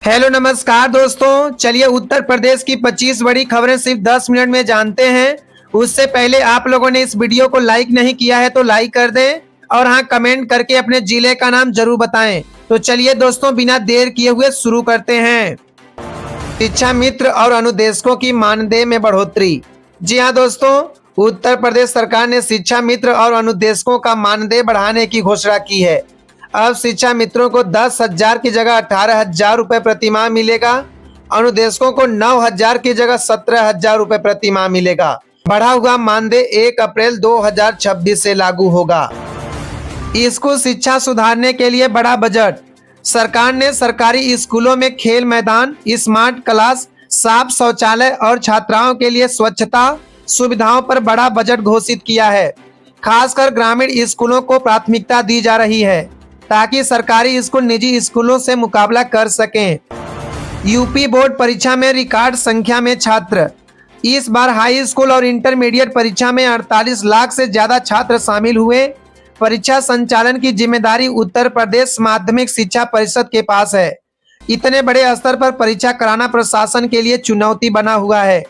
Hello नमस्कार दोस्तों, चलिए उत्तर प्रदेश की 25 बड़ी खबरें सिर्फ 10 मिनट में जानते हैं। उससे पहले आप लोगों ने इस वीडियो को लाइक नहीं किया है तो लाइक कर दें और हाँ, कमेंट करके अपने जिले का नाम जरूर बताएं। तो चलिए दोस्तों, बिना देर किए हुए शुरू करते हैं। शिक्षा मित्र और अनुदेशकों की मानदेय में बढ़ोतरी। जी हाँ दोस्तों, उत्तर प्रदेश सरकार ने शिक्षा मित्र और अनुदेशकों का मानदेय बढ़ाने की घोषणा की है। अब शिक्षा मित्रों को 10,000 की जगह 18,000 रुपए प्रति माह मिलेगा। अनुदेशकों को 9,000 की जगह 17,000 रुपए प्रति माह मिलेगा। बढ़ा हुआ मानदेय 1 अप्रैल 2026 से लागू होगा। स्कूल शिक्षा सुधारने के लिए बड़ा बजट। सरकार ने सरकारी स्कूलों में खेल मैदान, स्मार्ट क्लास, साफ शौचालय और छात्राओं के लिए स्वच्छता सुविधाओं पर बड़ा बजट घोषित किया है। खासकर ग्रामीण स्कूलों को प्राथमिकता दी जा रही है ताकि सरकारी स्कूल निजी स्कूलों से मुकाबला कर सकें। यूपी बोर्ड परीक्षा में रिकॉर्ड संख्या में छात्र। इस बार हाई स्कूल और इंटरमीडिएट परीक्षा में 48 लाख से ज्यादा छात्र शामिल हुए। परीक्षा संचालन की जिम्मेदारी उत्तर प्रदेश माध्यमिक शिक्षा परिषद के पास है। इतने बड़े स्तर पर परीक्षा कराना प्रशासन के लिए चुनौती बना हुआ है।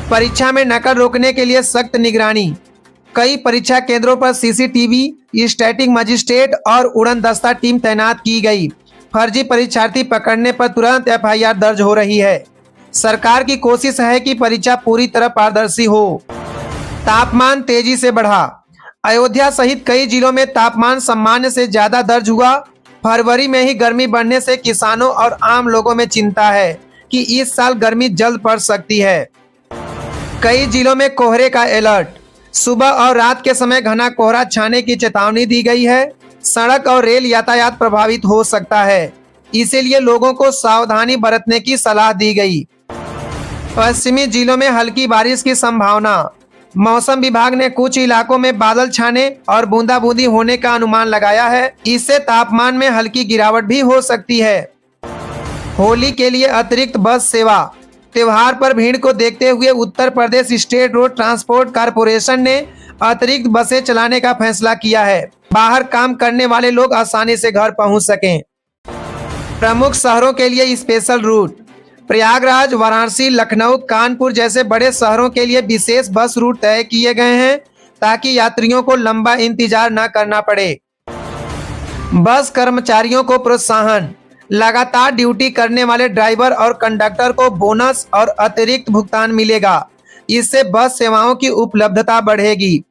परीक्षा में नकल रोकने के लिए सख्त निगरानी। कई परीक्षा केंद्रों पर सीसीटीवी, स्टैटिक मजिस्ट्रेट और उड़न दस्ता टीम तैनात की गई। फर्जी परीक्षार्थी पकड़ने पर तुरंत एफआईआर दर्ज हो रही है। सरकार की कोशिश है कि परीक्षा पूरी तरह पारदर्शी हो। तापमान तेजी से बढ़ा। अयोध्या सहित कई जिलों में तापमान सामान्य से ज्यादा दर्ज हुआ। फरवरी में ही गर्मी बढ़ने से किसानों और आम लोगों में चिंता है कि इस साल गर्मी जल्द पड़ सकती है। कई जिलों में कोहरे का अलर्ट। सुबह और रात के समय घना कोहरा छाने की चेतावनी दी गई है। सड़क और रेल यातायात प्रभावित हो सकता है, इसीलिए लोगों को सावधानी बरतने की सलाह दी गई। पश्चिमी जिलों में हल्की बारिश की संभावना। मौसम विभाग ने कुछ इलाकों में बादल छाने और बूंदाबूंदी होने का अनुमान लगाया है। इससे तापमान में हल्की गिरावट भी हो सकती है। होली के लिए अतिरिक्त बस सेवा। त्योहार पर भीड़ को देखते हुए Uttar Pradesh state road transport corporation ने अतिरिक्त बसें चलाने का फैसला किया है। बाहर काम करने वाले लोग आसानी से घर पहुंच सकें। प्रमुख शहरों के लिए स्पेशल रूट। प्रयागराज, वाराणसी, लखनऊ, कानपुर जैसे बड़े शहरों के लिए विशेष बस रूट तय किए गए हैं ताकि यात्रियों को लंबा इंतजार न करना पड़े। बस कर्मचारियों को प्रोत्साहन। लगातार ड्यूटी करने वाले ड्राइवर और कंडक्टर को बोनस और अतिरिक्त भुगतान मिलेगा। इससे बस सेवाओं की उपलब्धता बढ़ेगी।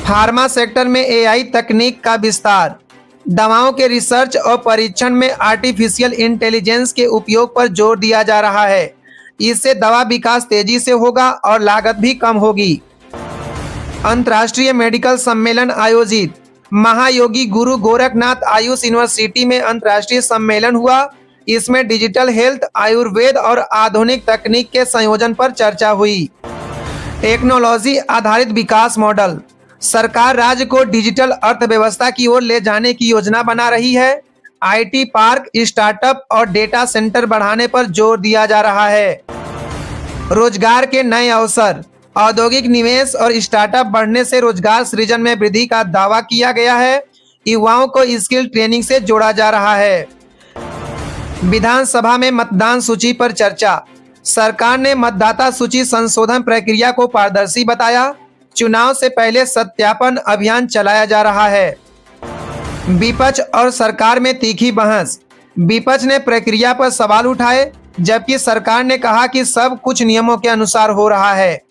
फार्मा सेक्टर में एआई तकनीक का विस्तार। दवाओं के रिसर्च और परीक्षण में आर्टिफिशियल इंटेलिजेंस के उपयोग पर जोर दिया जा रहा है। इससे दवा विकास तेजी से होगा और लागत भी कम होगी। अंतर्राष्ट्रीय मेडिकल सम्मेलन आयोजित। महायोगी गुरु गोरखनाथ आयुष यूनिवर्सिटी में अंतर्राष्ट्रीय सम्मेलन हुआ। इसमें डिजिटल हेल्थ, आयुर्वेद और आधुनिक तकनीक के संयोजन पर चर्चा हुई। टेक्नोलॉजी आधारित विकास मॉडल। सरकार राज्य को डिजिटल अर्थव्यवस्था की ओर ले जाने की योजना बना रही है। आईटी पार्क, स्टार्टअप और डेटा सेंटर बढ़ाने पर जोर दिया जा रहा है। रोजगार के नए अवसर। औद्योगिक निवेश और स्टार्टअप बढ़ने से रोजगार सृजन में वृद्धि का दावा किया गया है। युवाओं को स्किल ट्रेनिंग से जोड़ा जा रहा है। विधानसभा में मतदान सूची पर चर्चा। सरकार ने मतदाता सूची संशोधन प्रक्रिया को पारदर्शी बताया। चुनाव से पहले सत्यापन अभियान चलाया जा रहा है। विपक्ष और सरकार में तीखी बहस। विपक्ष ने प्रक्रिया पर सवाल उठाए, जबकि सरकार ने कहा कि सब कुछ नियमों के अनुसार हो रहा है।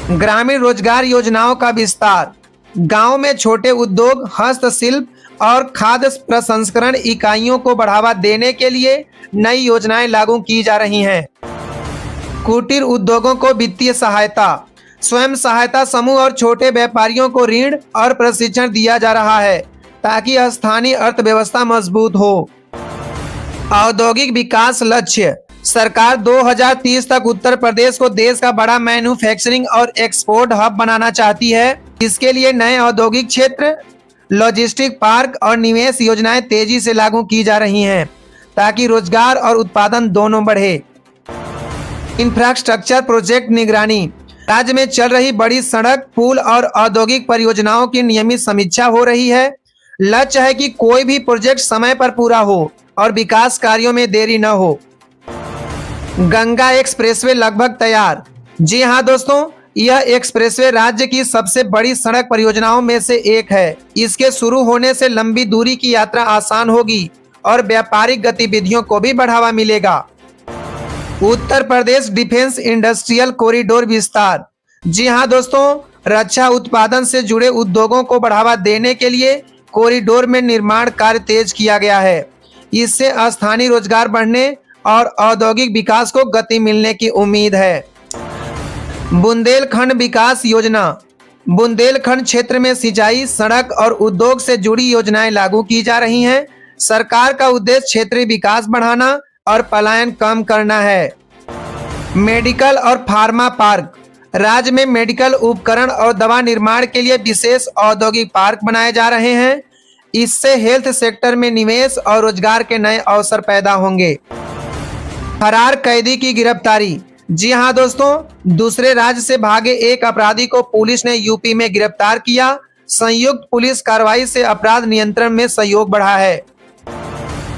ग्रामीण रोजगार योजनाओं का विस्तार। गांव में छोटे उद्योग, हस्तशिल्प और खाद्य प्रसंस्करण इकाइयों को बढ़ावा देने के लिए नई योजनाएं लागू की जा रही हैं। कुटीर उद्योगों को वित्तीय सहायता। स्वयं सहायता समूह और छोटे व्यापारियों को ऋण और प्रशिक्षण दिया जा रहा है ताकि स्थानीय अर्थव्यवस्था मजबूत हो। औद्योगिक विकास लक्ष्य। सरकार 2030 तक उत्तर प्रदेश को देश का बड़ा मैन्युफैक्चरिंग और एक्सपोर्ट हब बनाना चाहती है। इसके लिए नए औद्योगिक क्षेत्र, लॉजिस्टिक पार्क और निवेश योजनाएं तेजी से लागू की जा रही हैं ताकि रोजगार और उत्पादन दोनों बढ़े। इंफ्रास्ट्रक्चर प्रोजेक्ट निगरानी। राज्य में चल रही बड़ी सड़क, पुल और औद्योगिक परियोजनाओं की नियमित समीक्षा हो रही है। लक्ष्य है कि कोई भी प्रोजेक्ट समय पर पूरा हो और विकास कार्यों में देरी न हो। गंगा एक्सप्रेसवे लगभग तैयार। जी हां दोस्तों, यह एक्सप्रेसवे राज्य की सबसे बड़ी सड़क परियोजनाओं में से एक है। इसके शुरू होने से लंबी दूरी की यात्रा आसान होगी और व्यापारिक गतिविधियों को भी बढ़ावा मिलेगा। Uttar Pradesh defence industrial corridor विस्तार। जी हां दोस्तों, रक्षा उत्पादन से जुड़े उद्योगों को बढ़ावा देने के लिए कॉरिडोर में निर्माण कार्य तेज किया गया है। इससे स्थानीय रोजगार बढ़ने और औद्योगिक विकास को गति मिलने की उम्मीद है। बुंदेलखंड विकास योजना। बुंदेलखंड क्षेत्र में सिंचाई, सड़क और उद्योग से जुड़ी योजनाएं लागू की जा रही हैं। सरकार का उद्देश्य क्षेत्रीय विकास बढ़ाना और पलायन कम करना है। मेडिकल और फार्मा पार्क। राज्य में मेडिकल उपकरण और दवा निर्माण के लिए विशेष औद्योगिक पार्क बनाए जा रहे हैं। इससे हेल्थ सेक्टर में निवेश और रोजगार के नए अवसर पैदा होंगे। फरार कैदी की गिरफ्तारी। जी हां दोस्तों, दूसरे राज्य से भागे एक अपराधी को पुलिस ने यूपी में गिरफ्तार किया। संयुक्त पुलिस कार्रवाई से अपराध नियंत्रण में सहयोग बढ़ा है।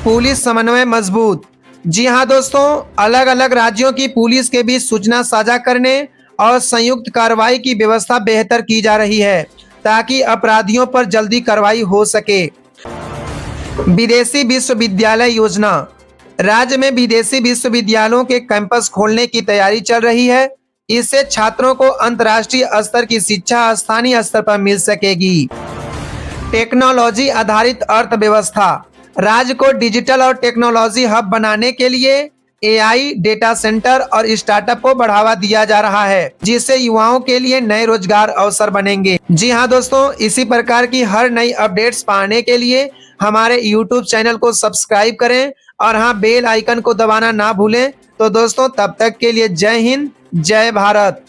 पुलिस समन्वय मजबूत। जी हां दोस्तों, अलग अलग राज्यों की पुलिस के बीच सूचना साझा करने और संयुक्त कार्रवाई की व्यवस्था बेहतर की जा रही है ताकि अपराधियों पर जल्दी कार्रवाई हो सके। विदेशी विश्वविद्यालय योजना। राज्य में विदेशी विश्वविद्यालयों के कैंपस खोलने की तैयारी चल रही है। इससे छात्रों को अंतर्राष्ट्रीय स्तर की शिक्षा स्थानीय स्तर पर मिल सकेगी। टेक्नोलॉजी आधारित अर्थव्यवस्था। राज्य को डिजिटल और टेक्नोलॉजी हब बनाने के लिए एआई, डेटा सेंटर और स्टार्टअप को बढ़ावा दिया जा रहा है, जिससे युवाओं के लिए नए रोजगार अवसर बनेंगे। जी हां दोस्तों, इसी प्रकार की हर नई अपडेट्स पाने के लिए हमारे YouTube चैनल को सब्सक्राइब करें और हाँ, बेल आइकन को दबाना ना भूलें। तो दोस्तों, तब तक के लिए जय हिंद, जय भारत।